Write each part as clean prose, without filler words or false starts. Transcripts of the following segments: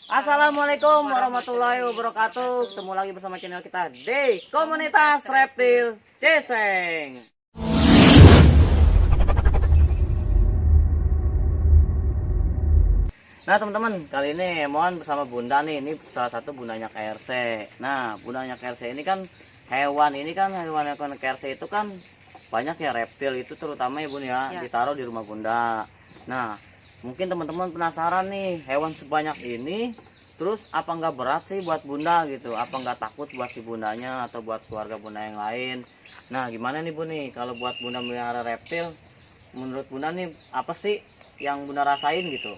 Assalamualaikum warahmatullahi wabarakatuh. Ketemu lagi bersama channel kita di Komunitas Reptil Ciseng. Nah teman-teman, kali ini Emon bersama Bunda nih. Ini salah satu bundanya KRC. Nah bundanya KRC ini kan hewan KRC itu kan banyak ya reptil itu, terutama ya Bun ya, ditaruh di rumah Bunda. Nah mungkin teman-teman penasaran nih, hewan sebanyak ini terus apa nggak berat sih buat Bunda gitu, apa nggak takut buat si bundanya atau buat keluarga Bunda yang lain. Nah gimana nih Bun nih, kalau buat Bunda melihara reptil, menurut Bunda nih apa sih yang Bunda rasain gitu?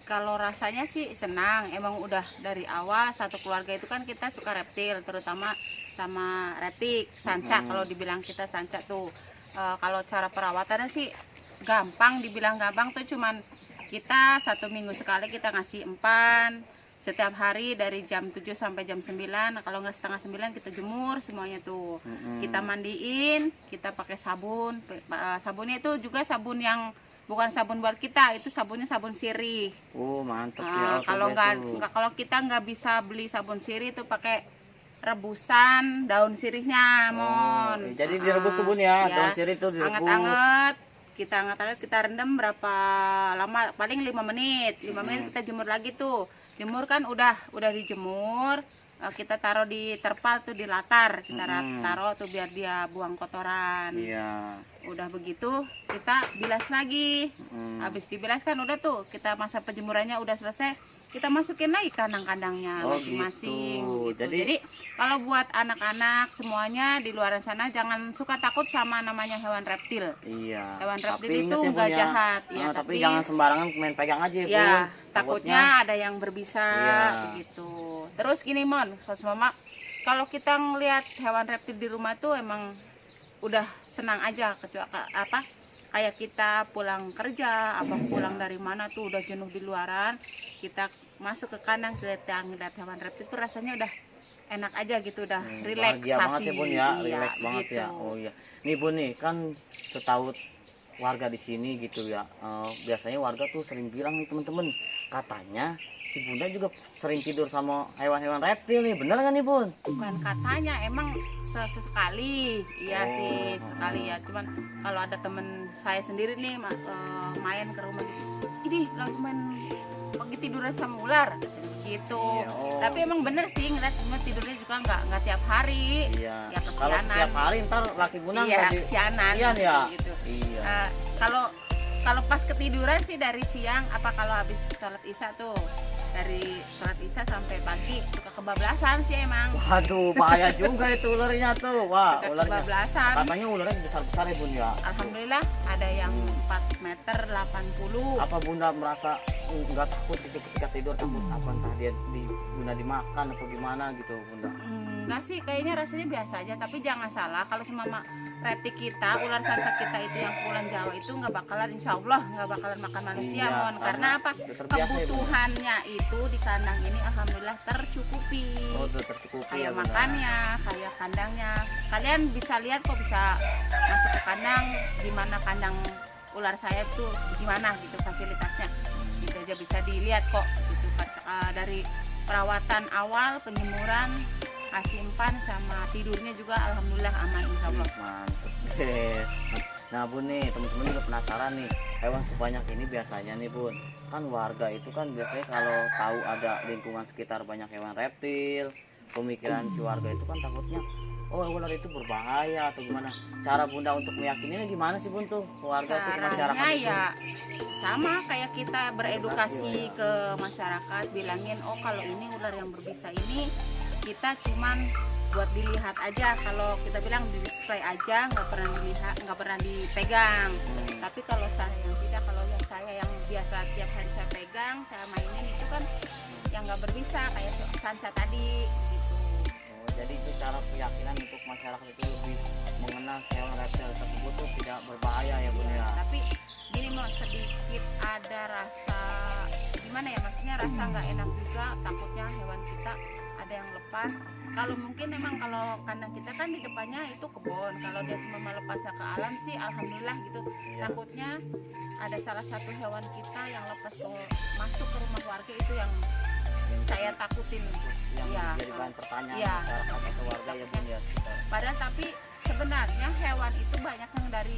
Kalau rasanya sih senang, emang udah dari awal satu keluarga itu kan kita suka reptil, terutama sama retik, sancak. Kalau dibilang kita sancak tuh, kalau cara perawatannya sih gampang, dibilang gampang tuh cuman kita 1 minggu sekali kita ngasih empan setiap hari dari jam 7 sampai jam 9. Kalau nggak setengah 9 kita jemur semuanya tuh. Kita mandiin, kita pakai sabun. Sabunnya itu juga sabun yang bukan sabun buat kita, itu sabunnya sabun sirih. Mantap ya. Kalau kita nggak bisa beli sabun sirih itu pakai rebusan daun sirihnya, Mon. Jadi direbus tuh Bun ya, daun sirih itu direbus. Anget-anget. Kita rendam berapa lama, paling 5 menit. 5 menit kita jemur lagi tuh. Jemur kan udah dijemur, kita taruh di terpal tuh, di latar. Kita taruh tuh biar dia buang kotoran. Iya. Udah begitu kita bilas lagi. Habis dibilas kan udah tuh, kita masa penjemurannya udah selesai, kita masukin lagi kandang-kandangnya masing-masing gitu. Jadi kalau buat anak-anak semuanya di luar sana jangan suka takut sama namanya hewan reptil. Iya. Hewan reptil itu nggak jahat ya, tapi jangan sembarangan main pegang aja ya, Bun. Takutnya ada yang berbisa begitu. Terus gini Mon, Mama, kalau kita ngelihat hewan reptil di rumah tuh emang udah senang aja, kecuali kayak kita pulang kerja, pulang dari mana tuh udah jenuh di luaran, kita masuk ke kandang, kita ngeliat hewan reptil itu rasanya udah enak aja gitu, udah relaksasi. Banget ya Bun ya, relax banget gitu. ya. Oh iya. Nih Bun nih, kan setahu warga di sini gitu ya, biasanya warga tuh sering bilang nih temen-temen, katanya si Bunda juga sering tidur sama hewan-hewan reptil nih, bener kan nih Bun? Bukan katanya, emang sesekali, iya sih sekali ya. Cuman kalau ada temen saya sendiri nih main ke rumah, ini lagi main pagi tiduran sama ular gitu. Tapi emang bener sih ngeliat tidurnya juga nggak tiap hari. Ya kesianan. Kalau tiap hari ntar laki Bunda kesianan gitu. Kalau pas ketiduran sih dari siang, kalau habis sholat isya tuh, dari sholat isya sampai pagi suka kebablasan sih emang. Waduh, bahaya juga itu ularnya tuh. Wah, ularnya. Kebablasan. Katanya ularnya besar-besar ya Bun ya. Alhamdulillah ada yang 4 meter 80. Apa Bunda merasa nggak takut gitu ketika tidur, takut apa entah dia Bunda dimakan atau gimana gitu Bunda? Enggak sih, kayaknya rasanya biasa aja. Tapi jangan salah, kalau semama retik kita, ular sancak kita itu yang pulang Jawa itu nggak bakalan, insya Allah nggak bakalan makan manusia, Mon. Karena apa? Kebutuhannya itu di kandang ini alhamdulillah tercukupi. Tercukupi kayak ya, makannya, kayak kandangnya. Kalian bisa lihat kok, bisa masuk ke kandang, gimana kandang ular saya tuh gimana gitu fasilitasnya. Gitu aja bisa dilihat kok gitu, dari perawatan awal, penjemuran, kasih empan sama tidurnya juga alhamdulillah aman insyaallah. Mantap. Nah Bun nih, teman-teman juga penasaran nih, hewan sebanyak ini biasanya nih Bun, kan warga itu kan biasanya kalau tahu ada lingkungan sekitar banyak hewan reptil, pemikiran si warga itu kan takutnya ular itu berbahaya atau gimana. Cara Bunda untuk meyakininya gimana sih Bun tuh warga tuh, masyarakat itu? Ya sama kayak kita beredukasi ke masyarakat, bilangin kalau ini ular yang berbisa ini kita cuman buat dilihat aja. Kalau kita bilang di display aja, nggak pernah dilihat, nggak pernah dipegang. Tapi kalau saya yang tidak, kalau yang saya yang biasa tiap hari saya pegang, saya mainin itu kan yang nggak berbisa kayak sanca tadi gitu. Oh, jadi itu cara keyakinan untuk masyarakat itu lebih mengenal hewan reptil tersebut tuh tidak berbahaya ya Bun ya. Tapi gini mau sedikit ada rasa gimana ya, maksudnya rasa nggak enak juga, takutnya hewan kita ada yang lepas. Kalau mungkin memang kalau kandang kita kan di depannya itu kebun, kalau dia semua melepasnya ke alam sih alhamdulillah gitu. Iya. Takutnya ada salah satu hewan kita yang lepas masuk ke rumah warga, itu yang saya takutin. Yang Ya, jadi bahan pertanyaan ya. masyarakat atau warga ya Bun ya. Padahal tapi sebenarnya hewan itu banyak yang dari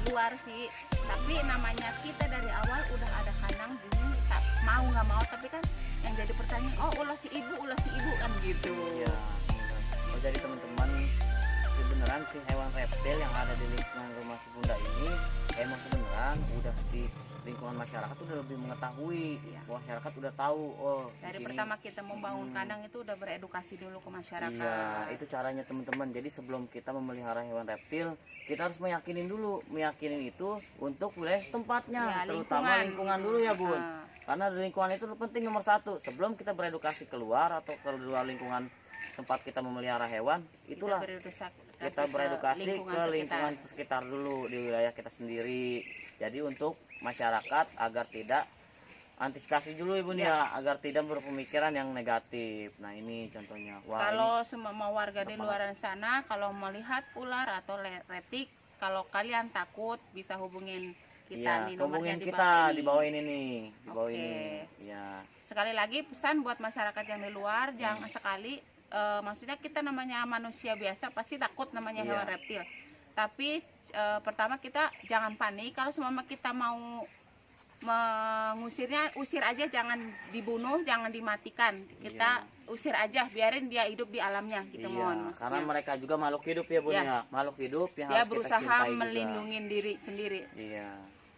luar sih, tapi namanya kita dari awal udah ada kandang ini, tak mau nggak mau, tapi kan yang jadi pertanyaan, oh ulah si ibu kan gitu. Iya. Oh, jadi teman-teman beneran sih hewan reptil yang ada di lingkungan rumah si Bunda ini emang sebenarnya udah di lingkungan masyarakat udah lebih mengetahui. Iya. Masyarakat udah tahu, oh Dari di sini. pertama kita membangun kandang itu udah beredukasi dulu ke masyarakat. Iya, itu caranya teman-teman. Jadi sebelum kita memelihara hewan reptil, kita harus meyakinin dulu. Meyakinin itu untuk wilayah tempatnya, Ya, terutama lingkungan dulu ya Bun. Ah, Karena di lingkungan itu penting nomor satu. Sebelum kita beredukasi keluar atau ke luar lingkungan tempat kita memelihara hewan, itulah kita beredukasi ke lingkungan sekitar dulu di wilayah kita sendiri. Jadi untuk masyarakat agar tidak antisipasi dulu Ibu ya, agar tidak berpemikiran yang negatif. Nah ini contohnya. Wah, kalau semua warga di luar sana kalau melihat ular atau retik, kalau kalian takut bisa hubungin kita iya, nih, nomornya hubungin di kita bawah di bawah ini nih, di bawah Oke. ini. Ya. Sekali lagi pesan buat masyarakat yang di luar, jangan sekali maksudnya kita namanya manusia biasa pasti takut namanya Iya. hewan reptil. Tapi pertama kita jangan panik, kalau semua kita mau mengusirnya, usir aja, jangan dibunuh, jangan dimatikan. Kita usir aja, biarin dia hidup di alamnya gitu. Iya, Mohon karena maksudnya. mereka juga makhluk hidup ya Bun Iya. ya. Makhluk hidup yang Dia harus kita berusaha cintai juga. melindungi diri sendiri. Iya.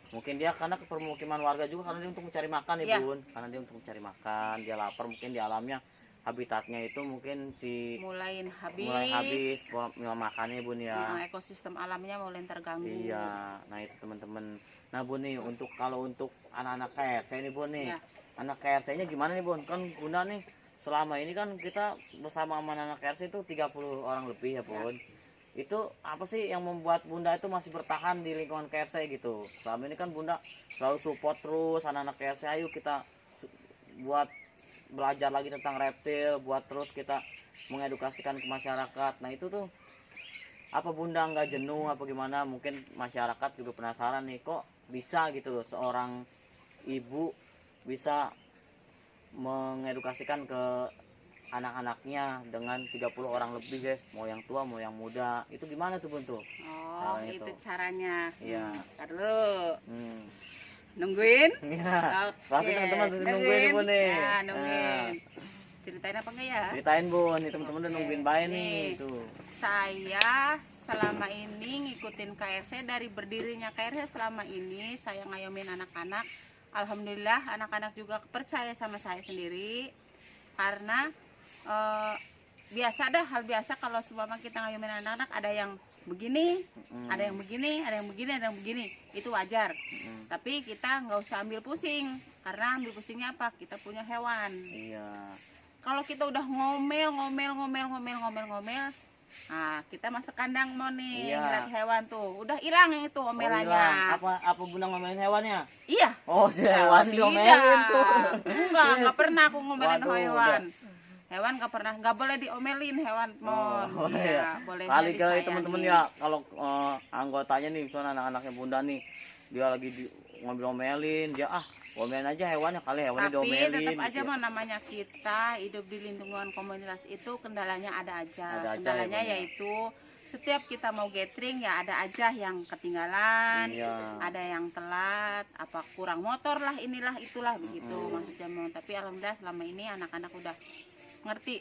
Mungkin dia karena ke permukiman warga juga karena dia untuk mencari makan ya Iya. Bun. Karena dia untuk mencari makan, dia lapar mungkin di alamnya habitatnya itu mungkin Mulai mulai habis pola makannya Bun ya. ekosistem alamnya mulai terganggu. Iya. Nah, itu teman-teman. Nah, Bun nih kalau untuk anak-anak KRC ini Bun nih. Iya. Anak KRC-nya gimana nih Bun? Kan Bunda nih selama ini kan kita bersama sama anak KRC itu 30 orang lebih ya Bun. Itu apa sih yang membuat Bunda itu masih bertahan di lingkungan KRC gitu? Selama ini kan Bunda selalu support terus anak-anak KRC, ayo kita buat belajar lagi tentang reptil, buat terus kita mengedukasikan ke masyarakat. Nah itu tuh apa Bunda nggak jenuh apa gimana? Mungkin masyarakat juga penasaran nih, kok bisa gitu loh seorang ibu bisa mengedukasikan ke anak-anaknya dengan 30 orang lebih guys, mau yang tua mau yang muda. Itu gimana tuh Bun tuh? Oh, Caranya itu tuh. caranya. Iya. Ntar dulu. Hmm. Nungguin? Iya. Oke. Pasti teman-teman tuh nungguin nih Bun nih. Ya, nungguin. Nah, Ceritain apa enggak ya? ceritain Bun, nih teman-teman udah Oke. nungguin baik nih Nih. itu. Saya selama ini ngikutin KRC, dari berdirinya KRC selama ini saya ngayomin anak-anak. Alhamdulillah anak-anak juga percaya sama saya sendiri, karena biasa dah, hal biasa kalau seumpama kita ngayomin anak-anak ada yang begini, ada yang begini, ada yang begini, ada yang begini, itu wajar. Tapi kita nggak usah ambil pusing, karena ambil pusingnya apa? Kita punya hewan. Iya. Kalau kita udah ngomel, nah kita masuk kandang mau nih, Iya. ngeliat hewan tuh, udah hilang yang itu Oh, omelannya. hilang. Apa Bunda ngomelin hewannya? Iya. Oh, si Kalau hewan diomelin tuh. Nggak pernah aku ngomelin Waduh, hewan. Hewan nggak boleh diomelin hewan. Oh, Iya, iya. boleh Kali disayangi. teman-teman ya, kalau anggotanya nih, misalnya anak-anaknya Bunda nih, dia lagi ngomel-ngomelin, dia ngomelin aja hewannya, kali hewannya Tapi diomelin. tetap aja gitu ya. mah namanya kita hidup di lingkungan komunitas itu kendalanya ada aja. Ada aja Kendalanya ya, Bun, ya. yaitu setiap kita mau gathering ya ada aja yang ketinggalan, Iya. ada yang telat, apa kurang motor lah, inilah itulah begitu maksudnya. Tapi alhamdulillah selama ini anak-anak udah ngerti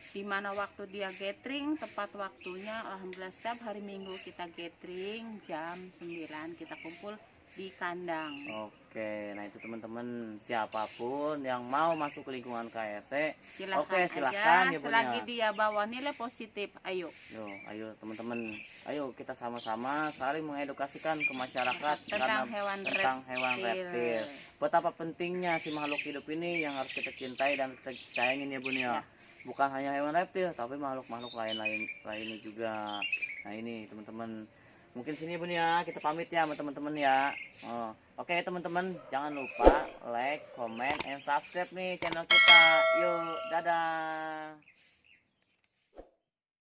di mana waktu dia gathering, tepat waktunya. Alhamdulillah setiap hari Minggu kita gathering jam 9 kita kumpul di kandang. Oke, nah itu teman-teman, siapapun yang mau masuk ke lingkungan KRC, Silahkan oke silahkan aja ya Bun selagi ya. dia bawa nilai positif. Ayo Yo, ayo teman-teman, ayo kita sama-sama saling mengedukasikan ke masyarakat tentang hewan tentang hewan reptil. reptil. Betapa pentingnya si makhluk hidup ini yang harus kita cintai dan kita sayangin ya Bun ya. Ya. Bukan hanya hewan reptil, tapi makhluk-makhluk lainnya juga. Nah ini teman-teman, mungkin sini Bun ya, kita pamit ya sama teman-teman ya. Oke teman-teman, jangan lupa like, comment, and subscribe nih channel kita. Yuk, dadah.